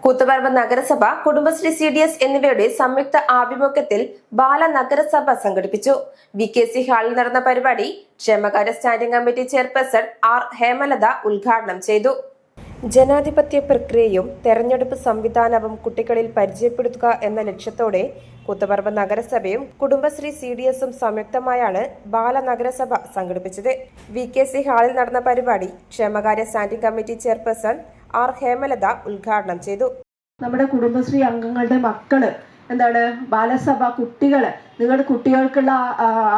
കൂത്തുപറമ്പ് നഗരസഭ, കുടുംബശ്രീ CDS എന്നിവയുടെ സംയുക്ത ആഭിമുഖ്യത്തിൽ ബാലനഗരസഭ സംഘടിപ്പിച്ചു. VKC ഹാളിൽ നടന്ന പരിപാടി ക്ഷേമകാര്യ standing committee chairperson R. Hemalatha ഉദ്ഘാടനം ചെയ്തു. ജനാധിപത്യ പ്രക്രിയയും തെരഞ്ഞെടുപ്പ് സംവിധാനവും കുട്ടികളിൽ പരിചയപ്പെടുത്തുക എന്ന ലക്ഷ്യത്തോടെ കൂത്തുപറമ്പ് നഗരസഭയും കുടുംബശ്രീ CDSഉം സംയുക്തമായാണ് ബാലനഗരസഭ സംഘടിപ്പിച്ചത്. VKC ഹാളിൽ നടന്ന പരിപാടി ക്ഷേമകാര്യ standing committee chairperson R. Hemalatha ഉദ്ഘാടനം ചെയ്തു. നമ്മുടെ കുടുംബശ്രീ അംഗങ്ങളുടെ മക്കള് ബാലസഭ കുട്ടികള് നിങ്ങളുടെ കുട്ടികൾക്കുള്ള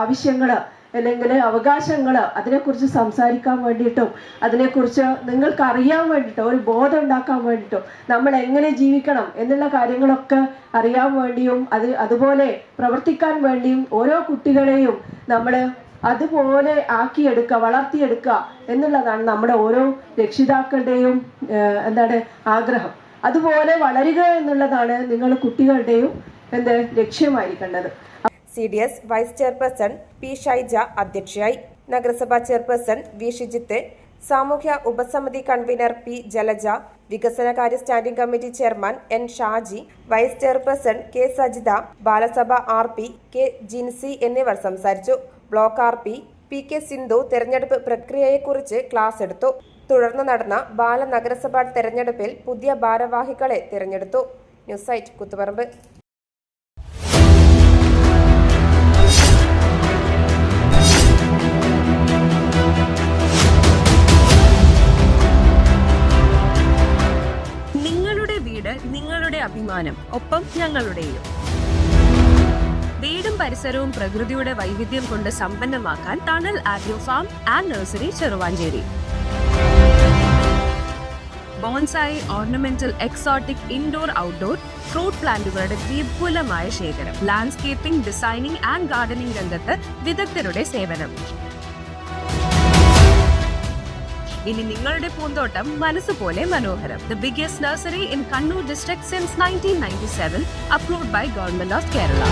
ആവശ്യങ്ങള് അല്ലെങ്കിൽ അവകാശങ്ങള് അതിനെക്കുറിച്ച് സംസാരിക്കാൻ വേണ്ടിയിട്ടും അതിനെക്കുറിച്ച് നിങ്ങൾക്ക് അറിയാൻ വേണ്ടിയിട്ടും ഒരു ബോധം ഉണ്ടാക്കാൻ വേണ്ടിയിട്ടും നമ്മൾ എങ്ങനെ ജീവിക്കണം എന്നുള്ള കാര്യങ്ങളൊക്കെ അറിയാൻ വേണ്ടിയും അതുപോലെ പ്രവർത്തിക്കാൻ വേണ്ടിയും ഓരോ കുട്ടികളെയും നമ്മൾ അതുപോലെ ആക്കിയെടുക്കുക, വളർത്തിയെടുക്കുക എന്നുള്ളതാണ് നമ്മുടെ ഓരോ രക്ഷിതാക്കളുടെയും ആഗ്രഹം. അതുപോലെ വളരുക എന്നുള്ളതാണ് നിങ്ങൾ കുട്ടികളുടെയും ലക്ഷ്യമായിരിക്കേണ്ടത്. CDS vice chairperson P. Shaija അധ്യക്ഷയായി. നഗരസഭാ ചെയർപേഴ്സൺ V. ഷിജിത്ത്, സാമൂഹ്യ ഉപസമിതി കൺവീനർ P. ജലജ, വികസനകാര്യ standing committee chairman N. Shaji, vice chairperson K. Sajitha, Balasabha RP K. Jincy എന്നിവർ സംസാരിച്ചു. Block RP P. K. Sindhu തെരഞ്ഞെടുപ്പ് പ്രക്രിയയെക്കുറിച്ച് ക്ലാസ് എടുത്തു. തുടർന്ന് നടന്ന ബാലനഗരസഭാ തെരഞ്ഞെടുപ്പിൽ പുതിയ ഭാരവാഹികളെ തിരഞ്ഞെടുത്തു. News site Koothuparamba. നിങ്ങളുടെ അഭിമാനം, ഒപ്പം ഞങ്ങളുടെയും. വീടും പരിസരവും പ്രകൃതിയുടെ വൈവിധ്യം കൊണ്ട് സമ്പന്നമാക്കാൻ tunnel agro farm and nursery Cheruvanchery. Bonsai, ornamental, exotic, indoor, outdoor fruit പ്ലാന്റുകളുടെ വിപുലമായ ശേഖരം. ലാൻഡ്സ്കേപ്പിംഗ്, ഡിസൈനിംഗ് ആൻഡ് ഗാർഡനിംഗ് രംഗത്ത് വിദഗ്ധരുടെ സേവനം. ഇനി നിങ്ങളുടെ പൂന്തോട്ടം മനസ്സുപോലെ മനോഹരം. The biggest nursery in Kannur district since 1997, approved by Government of Kerala.